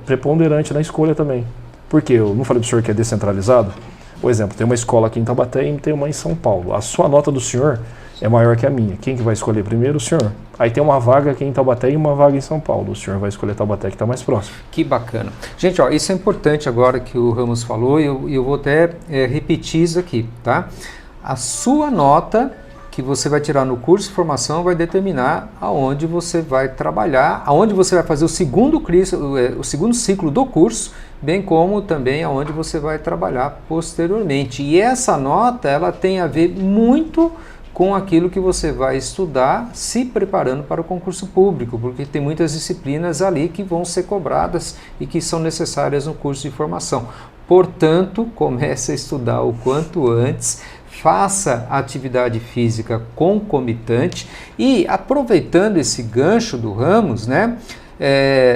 preponderante na escolha também. Porque eu não falei para o senhor que é descentralizado? Por exemplo, tem uma escola aqui em Taubaté e tem uma em São Paulo. A sua nota do senhor é maior que a minha. Quem que vai escolher primeiro? O senhor. Aí tem uma vaga aqui em Taubaté e uma vaga em São Paulo. O senhor vai escolher Taubaté, que está mais próximo. Que bacana. Gente, isso é importante agora que o Ramos falou, e eu vou até repetir isso aqui, tá? A sua nota que você vai tirar no curso de formação vai determinar aonde você vai trabalhar, aonde você vai fazer o segundo ciclo do curso, bem como também aonde você vai trabalhar posteriormente. E essa nota, ela tem a ver muito com aquilo que você vai estudar se preparando para o concurso público, porque tem muitas disciplinas ali que vão ser cobradas e que são necessárias no curso de formação. Portanto, comece a estudar o quanto antes, faça atividade física concomitante e, aproveitando esse gancho do Ramos, né?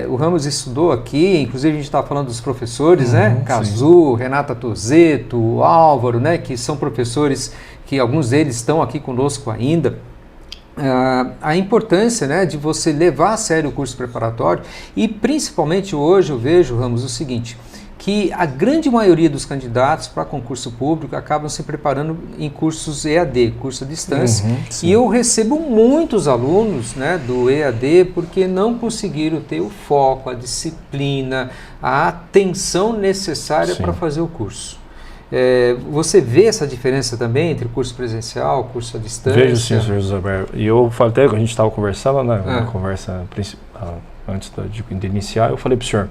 O Ramos estudou aqui, inclusive a gente estava falando dos professores, né? Cazu, Renata Tozeto, Álvaro, né? Que são professores que alguns deles estão aqui conosco ainda. A importância, né, de você levar a sério o curso preparatório e principalmente hoje eu vejo, Ramos, o seguinte, que a grande maioria dos candidatos para concurso público acabam se preparando em cursos EAD, curso à distância, e eu recebo muitos alunos, né, do EAD porque não conseguiram ter o foco, a disciplina, a atenção necessária para fazer o curso. Você vê essa diferença também entre curso presencial, curso à distância? Vejo sim, senhor José Alberto. E eu falei até, a gente estava conversando, né, na conversa antes de iniciar, eu falei para o senhor,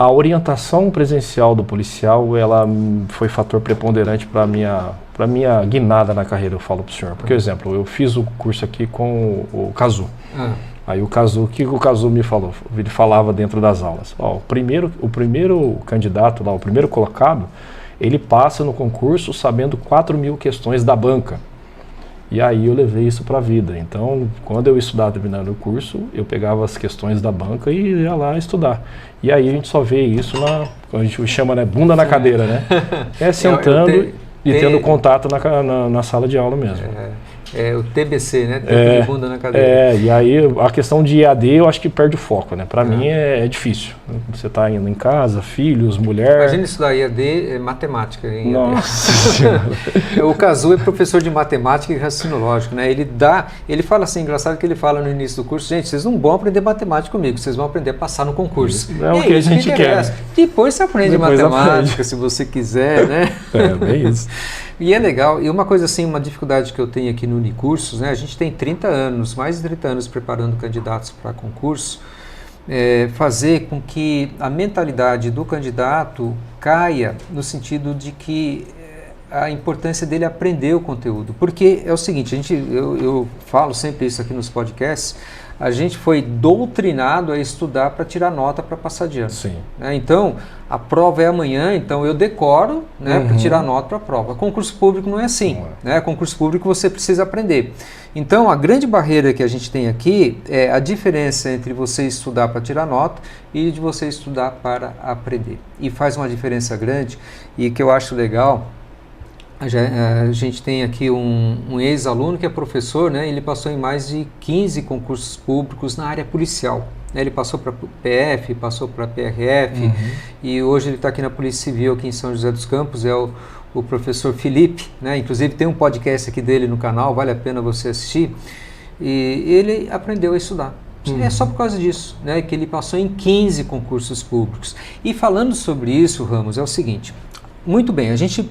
A orientação presencial do policial, ela foi fator preponderante para minha guinada na carreira, eu falo para o senhor. Porque, exemplo, eu fiz o curso aqui com o Cazu. Aí o Cazu, o que o Cazu me falou? Ele falava dentro das aulas. Ó, o primeiro candidato lá, o primeiro colocado, ele passa no concurso sabendo 4.000 questões da banca. E aí eu levei isso para a vida. Então, quando eu estudava terminando o curso, eu pegava as questões da banca e ia lá estudar. E aí a gente só vê isso a gente chama, né, bunda na cadeira, né? É sentando e tendo contato na sala de aula mesmo. É o TBC, né? Tempo de bunda na cadeira. E aí a questão de EAD eu acho que perde o foco, né? Para mim é difícil. Você está indo em casa, filhos, mulher... Imagina estudar EAD, matemática. Nossa. O Cazu é professor de matemática e raciocínio lógico, né? Ele fala assim, engraçado que ele fala no início do curso, gente, vocês não vão aprender matemática comigo, vocês vão aprender a passar no concurso. É o que a gente quer. Depois você aprende matemática, se você quiser, né? Bem isso. E é legal, e uma coisa assim, uma dificuldade que eu tenho aqui no Unicursos, né, a gente tem 30 anos, mais de 30 anos preparando candidatos para concurso, fazer com que a mentalidade do candidato caia no sentido de que a importância dele aprender o conteúdo. Porque é o seguinte, eu falo sempre isso aqui nos podcasts, a gente foi doutrinado a estudar para tirar nota para passar de ano. Sim. Então, a prova é amanhã, então eu decoro, né, para tirar nota para a prova. Concurso público não é assim. Né? Concurso público você precisa aprender. Então, a grande barreira que a gente tem aqui é a diferença entre você estudar para tirar nota e de você estudar para aprender. E faz uma diferença grande e que eu acho legal. A gente tem aqui um ex-aluno que é professor, né? Ele passou em mais de 15 concursos públicos na área policial. Ele passou para PF, passou para PRF e hoje ele está aqui na Polícia Civil, aqui em São José dos Campos, é o professor Felipe, né? Inclusive tem um podcast aqui dele no canal, vale a pena você assistir. E ele aprendeu a estudar. É só por causa disso, né? Que ele passou em 15 concursos públicos. E falando sobre isso, Ramos, é o seguinte, muito bem, a gente...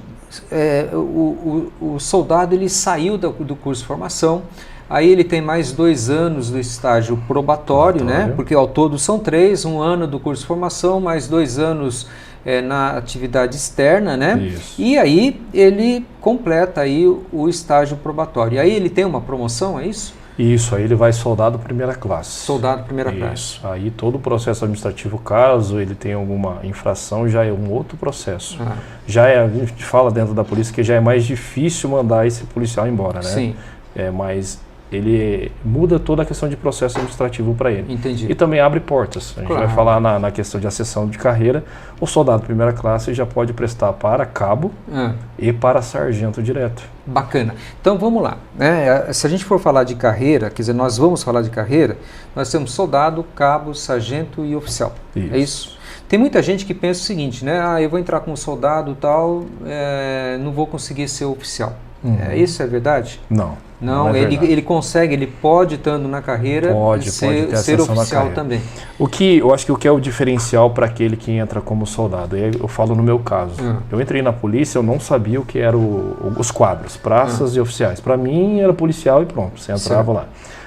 o soldado ele saiu do curso de formação, aí ele tem mais 2 anos do estágio probatório, né? Porque ao todo são 3, 1 ano do curso de formação, mais 2 anos na atividade externa, né? Isso. E aí ele completa aí o estágio probatório. E aí ele tem uma promoção, é isso? Isso, aí ele vai soldado primeira classe. Soldado primeira classe. Isso, aí todo o processo administrativo, caso ele tenha alguma infração, já é um outro processo. A gente fala dentro da polícia que já é mais difícil mandar esse policial embora, né? Sim. Mas ele muda toda a questão de processo administrativo para ele. Entendi. E também abre portas. A gente vai falar na questão de acessão de carreira. O soldado primeira classe já pode prestar para cabo e para sargento direto. Bacana. Então vamos lá. Né? Se a gente for falar de carreira, quer dizer, nós vamos falar de carreira, nós temos soldado, cabo, sargento e oficial. Isso. É isso? Tem muita gente que pensa o seguinte, né? Eu vou entrar como soldado tal, não vou conseguir ser oficial. Isso é verdade? Não, ele consegue, ele pode, estando na carreira, ser oficial também. Eu acho que o que é o diferencial para aquele que entra como soldado, eu falo no meu caso, eu entrei na polícia, eu não sabia o que eram os quadros, praças e oficiais. Para mim era policial e pronto, você entrava lá.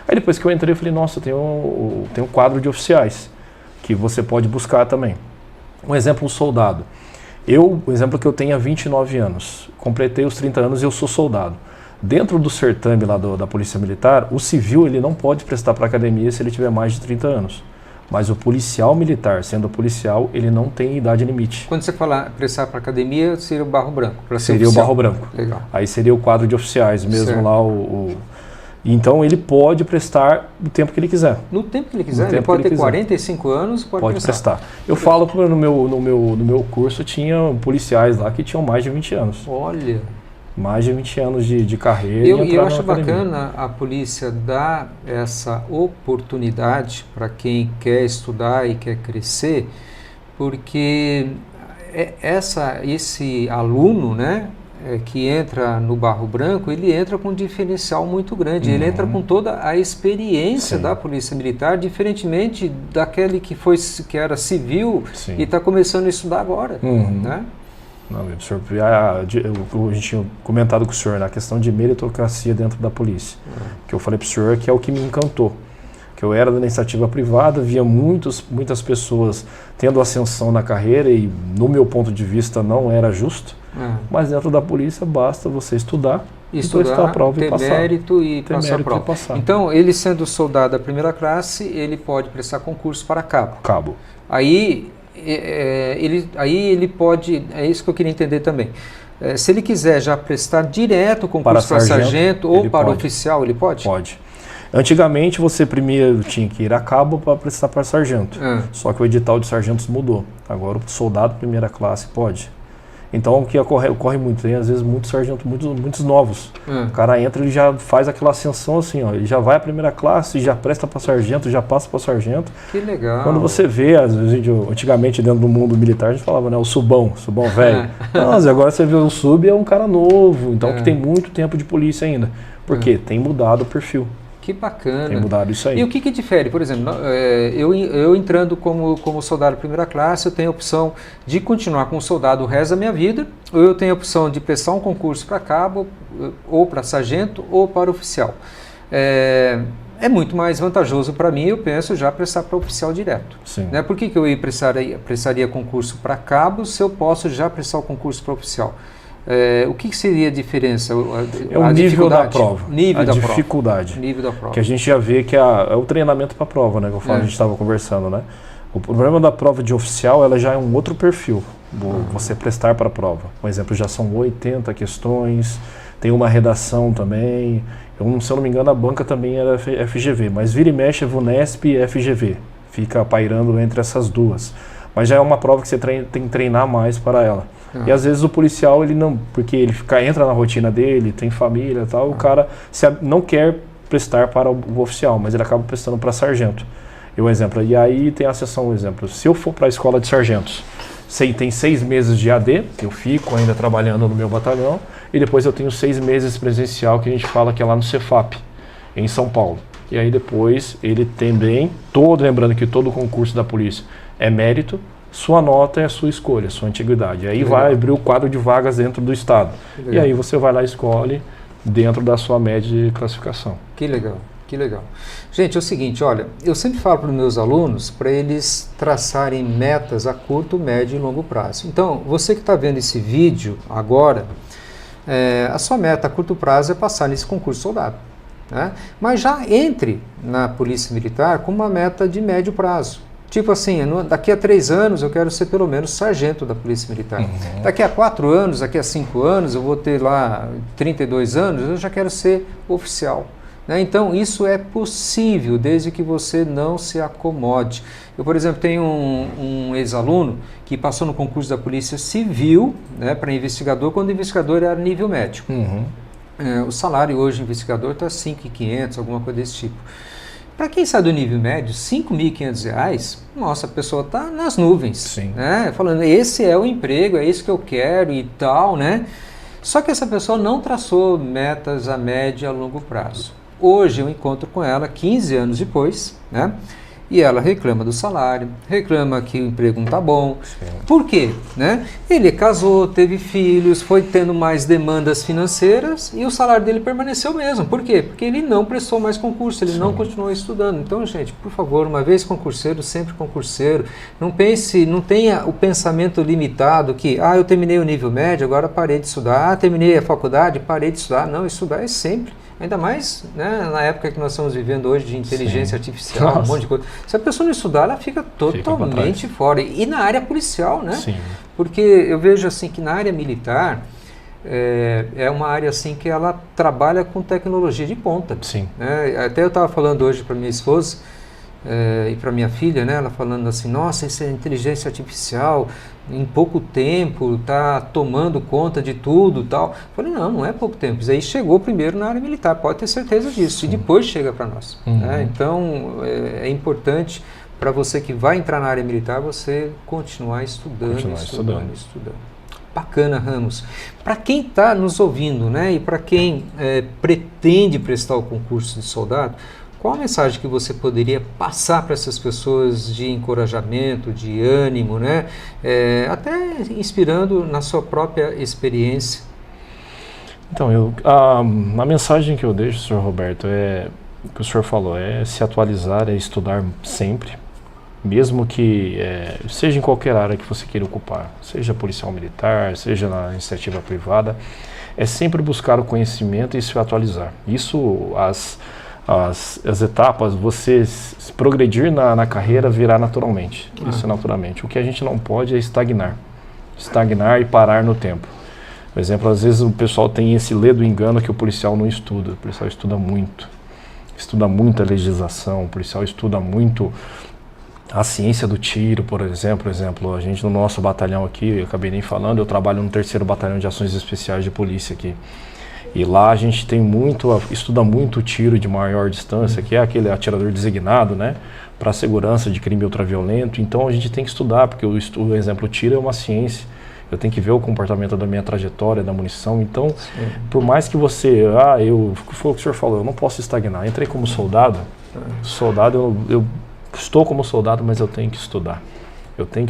Aí depois que eu entrei, eu falei, nossa, tem um quadro de oficiais, que você pode buscar também. Um exemplo, um soldado. O exemplo que eu tenho há 29 anos, completei os 30 anos e eu sou soldado. Dentro do certame lá da Polícia Militar, o civil ele não pode prestar para a academia se ele tiver mais de 30 anos. Mas o policial militar, sendo policial, ele não tem idade limite. Quando você falar prestar para a academia, seria o barro branco? Seria o barro branco. Legal. Aí seria o quadro de oficiais, mesmo lá Então ele pode prestar o tempo que ele quiser. No tempo que ele quiser? Ele pode ter 45 anos, pode prestar. Eu falo que no meu curso tinha policiais lá que tinham mais de 20 anos. Olha! Mais de 20 anos de carreira. Eu acho bacana a polícia dar essa oportunidade para quem quer estudar e quer crescer, porque esse aluno, né, que entra no barro branco, ele entra com um diferencial muito grande, ele entra com toda a experiência da polícia militar, diferentemente daquele que era civil e está começando a estudar agora, né? Não, senhor, a gente tinha comentado com o senhor na questão de meritocracia dentro da polícia, que eu falei para o senhor que é o que me encantou. Que que eu era da iniciativa privada, via muitas pessoas tendo ascensão na carreira e, no meu ponto de vista, não era justo. Mas dentro da polícia basta você estudar, estudar, a prova ter e passar. Mérito e passar a prova. Então, ele sendo soldado da primeira classe, ele pode prestar concurso para cabo. Cabo. Aí ele pode, é isso que eu queria entender também. Se ele quiser já prestar direto concurso para sargento ou para oficial, ele pode? Pode. Antigamente você primeiro tinha que ir a cabo para prestar para sargento. Só que o edital de sargentos mudou. Agora o soldado primeira classe pode. Então o que ocorre muito, tem às vezes muitos sargentos, muitos novos. O cara entra, ele já faz aquela ascensão assim, ó, ele já vai à primeira classe, já presta para sargento, já passa para sargento. Que legal. Quando você vê, às vezes, antigamente dentro do mundo militar, a gente falava, né, o subão velho. Mas agora você vê o sub é um cara novo, então que tem muito tempo de polícia ainda. Porque tem mudado o perfil. Que bacana. Tem mudado isso aí. E o que difere? Por exemplo, eu entrando como soldado primeira classe, eu tenho a opção de continuar como soldado o resto da minha vida, ou eu tenho a opção de prestar um concurso para cabo, ou para sargento, ou para oficial. É muito mais vantajoso para mim, eu penso, já prestar para oficial direto. Sim. Né? Por que eu prestaria concurso para cabo se eu posso já prestar o concurso para oficial? O que seria a diferença? É o nível da prova. Nível da dificuldade. Nível da prova. Que a gente já vê que é o treinamento para a prova, né? Que eu falo, a gente estava conversando, né? O problema da prova de oficial, ela já é um outro perfil. Você prestar para a prova. Por exemplo, já são 80 questões, tem uma redação também. Se eu não me engano, a banca também era FGV, mas vira e mexe é VUNESP e FGV. Fica pairando entre essas duas. Mas já é uma prova que você tem que treinar mais para ela. E às vezes o policial, ele não, porque ele entra na rotina dele, tem família e tal, o cara não quer prestar para o oficial, mas ele acaba prestando para sargento. E aí tem a sessão, se eu for para a escola de sargentos, tem 6 meses de AD, eu fico ainda trabalhando no meu batalhão, e depois eu tenho 6 meses presencial, que a gente fala que é lá no Cefap, em São Paulo. E aí depois ele também, lembrando que todo concurso da polícia é mérito, sua nota é a sua escolha, a sua antiguidade. Aí vai abrir o quadro de vagas dentro do estado. E aí você vai lá e escolhe dentro da sua média de classificação. Que legal, que legal. Gente, é o seguinte, olha, eu sempre falo para os meus alunos para eles traçarem metas a curto, médio e longo prazo. Então, você que está vendo esse vídeo agora, a sua meta a curto prazo é passar nesse concurso soldado. Né? Mas já entre na Polícia Militar com uma meta de médio prazo. Tipo assim, daqui a 3 anos eu quero ser pelo menos sargento da Polícia Militar. Daqui a 4 anos, daqui a 5 anos, eu vou ter lá 32 anos, eu já quero ser oficial. Né? Então, isso é possível, desde que você não se acomode. Eu, por exemplo, tenho um ex-aluno que passou no concurso da Polícia Civil, né, para investigador, quando o investigador era nível médio. O salário hoje do investigador está 5.500, alguma coisa desse tipo. Para quem sai do nível médio, R$ 5.500, nossa, a pessoa está nas nuvens. Sim. Né? Falando, esse é o emprego, é isso que eu quero e tal, né? Só que essa pessoa não traçou metas a médio e a longo prazo. Hoje eu encontro com ela 15 anos depois, né? E ela reclama do salário, reclama que o emprego não está bom. Sim. Por quê? Né? Ele casou, teve filhos, foi tendo mais demandas financeiras e o salário dele permaneceu mesmo. Por quê? Porque ele não prestou mais concurso, ele não continuou estudando. Então, gente, por favor, uma vez concurseiro, sempre concurseiro. Não tenha o pensamento limitado que, eu terminei o nível médio, agora parei de estudar. Terminei a faculdade, parei de estudar. Não, estudar é sempre. Ainda mais, né, na época que nós estamos vivendo hoje de inteligência artificial, um monte de coisa. Se a pessoa não estudar, ela fica totalmente fora. E na área policial, né? Sim. Porque eu vejo assim que na área militar é uma área assim que ela trabalha com tecnologia de ponta. Sim. Né? Até eu estava falando hoje para minha esposa e para minha filha, né, ela falando assim, nossa, isso é inteligência artificial, em pouco tempo está tomando conta de tudo e tal. Eu falei, não é pouco tempo, isso aí chegou primeiro na área militar, pode ter certeza disso. Sim. E depois chega para nós. Né? Então é importante para você que vai entrar na área militar, você continuar estudando. Bacana, Ramos. Para quem está nos ouvindo, né, e para quem pretende prestar o concurso de soldado, qual a mensagem que você poderia passar para essas pessoas de encorajamento, de ânimo, né? Até inspirando na sua própria experiência? Então, a mensagem que eu deixo, senhor Roberto, o que o senhor falou, é se atualizar, é estudar sempre, mesmo que seja em qualquer área que você queira ocupar, seja policial militar, seja na iniciativa privada, é sempre buscar o conhecimento e se atualizar. Isso, as etapas, você progredir na carreira virá naturalmente, isso é naturalmente. O que a gente não pode é estagnar e parar no tempo. Por exemplo, às vezes o pessoal tem esse ledo engano que o policial não estuda. O policial estuda muita legislação, o policial estuda muito a ciência do tiro, por exemplo. A gente no nosso batalhão aqui, eu acabei nem falando, eu trabalho no 3º Batalhão de Ações Especiais de Polícia aqui. E lá a gente estuda muito o tiro de maior distância, que é aquele atirador designado, né, para a segurança de crime ultraviolento. Então a gente tem que estudar, porque o tiro é uma ciência. Eu tenho que ver o comportamento da minha trajetória, da munição. Então, por mais que você... foi o que o senhor falou, eu não posso estagnar. Entrei como soldado. Eu estou como soldado, mas eu tenho que estudar. Eu tenho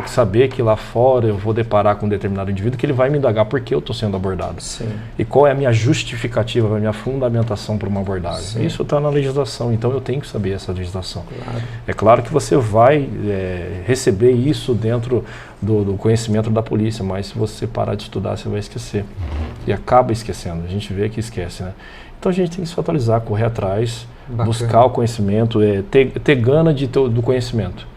que saber que lá fora eu vou deparar com um determinado indivíduo que ele vai me indagar por que eu estou sendo abordado. Sim. E qual é a minha justificativa, a minha fundamentação para uma abordagem. Sim. Isso está na legislação, então eu tenho que saber essa legislação. Claro. É claro que você vai receber isso dentro do conhecimento da polícia, mas se você parar de estudar, você vai esquecer. E acaba esquecendo, a gente vê que esquece, né? Então a gente tem que se atualizar, correr atrás, buscar o conhecimento, ter gana do conhecimento.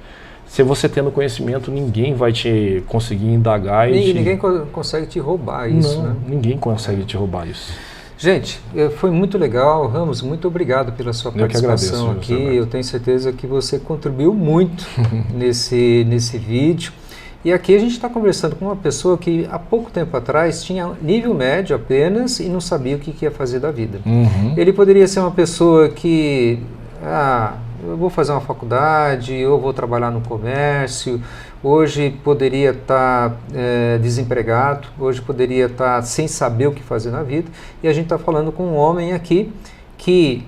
Se você tendo conhecimento, ninguém vai te conseguir indagar. Ninguém consegue te roubar isso, né? Ninguém consegue te roubar isso. Gente, foi muito legal. Ramos, muito obrigado pela sua participação aqui. Eu tenho certeza que você contribuiu muito nesse vídeo. E aqui a gente está conversando com uma pessoa que há pouco tempo atrás tinha nível médio apenas e não sabia o que ia fazer da vida. Ele poderia ser uma pessoa que... eu vou fazer uma faculdade, eu vou trabalhar no comércio, hoje poderia estar desempregado, hoje poderia estar sem saber o que fazer na vida, e a gente está falando com um homem aqui que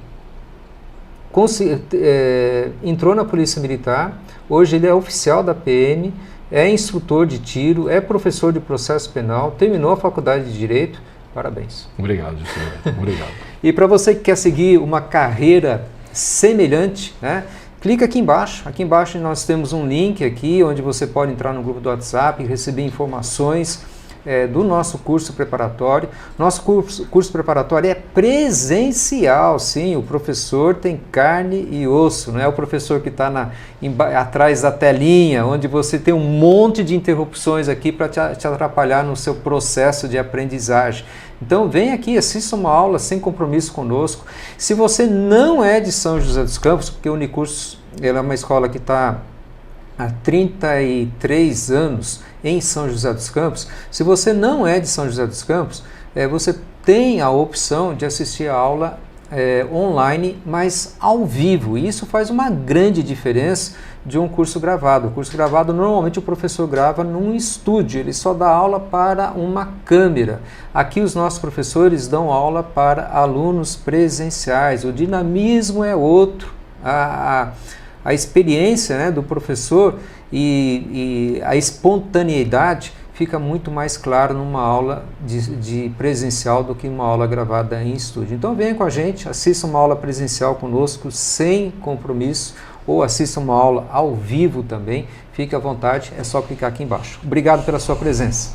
entrou na Polícia Militar, hoje ele é oficial da PM, é instrutor de tiro, é professor de processo penal, terminou a faculdade de Direito. Parabéns. Obrigado, senhor. Obrigado. E para você que quer seguir uma carreira semelhante, né? Clica aqui embaixo. Aqui embaixo nós temos um link aqui onde você pode entrar no grupo do WhatsApp e receber informações do nosso curso preparatório. Nosso curso preparatório é presencial, sim. O professor tem carne e osso, não é o professor que está atrás da telinha, onde você tem um monte de interrupções aqui para te atrapalhar no seu processo de aprendizagem. Então vem aqui, assista uma aula sem compromisso conosco. Se você não é de São José dos Campos, porque o Unicurso é uma escola que está há 33 anos em São José dos Campos, se você não é de São José dos Campos, você tem a opção de assistir a aula online, mas ao vivo. E isso faz uma grande diferença de um curso gravado. O curso gravado, normalmente o professor grava num estúdio, ele só dá aula para uma câmera. Aqui os nossos professores dão aula para alunos presenciais, o dinamismo é outro, a experiência, né, do professor e a espontaneidade fica muito mais claro numa aula de presencial do que uma aula gravada em estúdio. Então venha com a gente, assista uma aula presencial conosco sem compromisso, ou assista uma aula ao vivo também, fique à vontade, é só clicar aqui embaixo. Obrigado pela sua presença.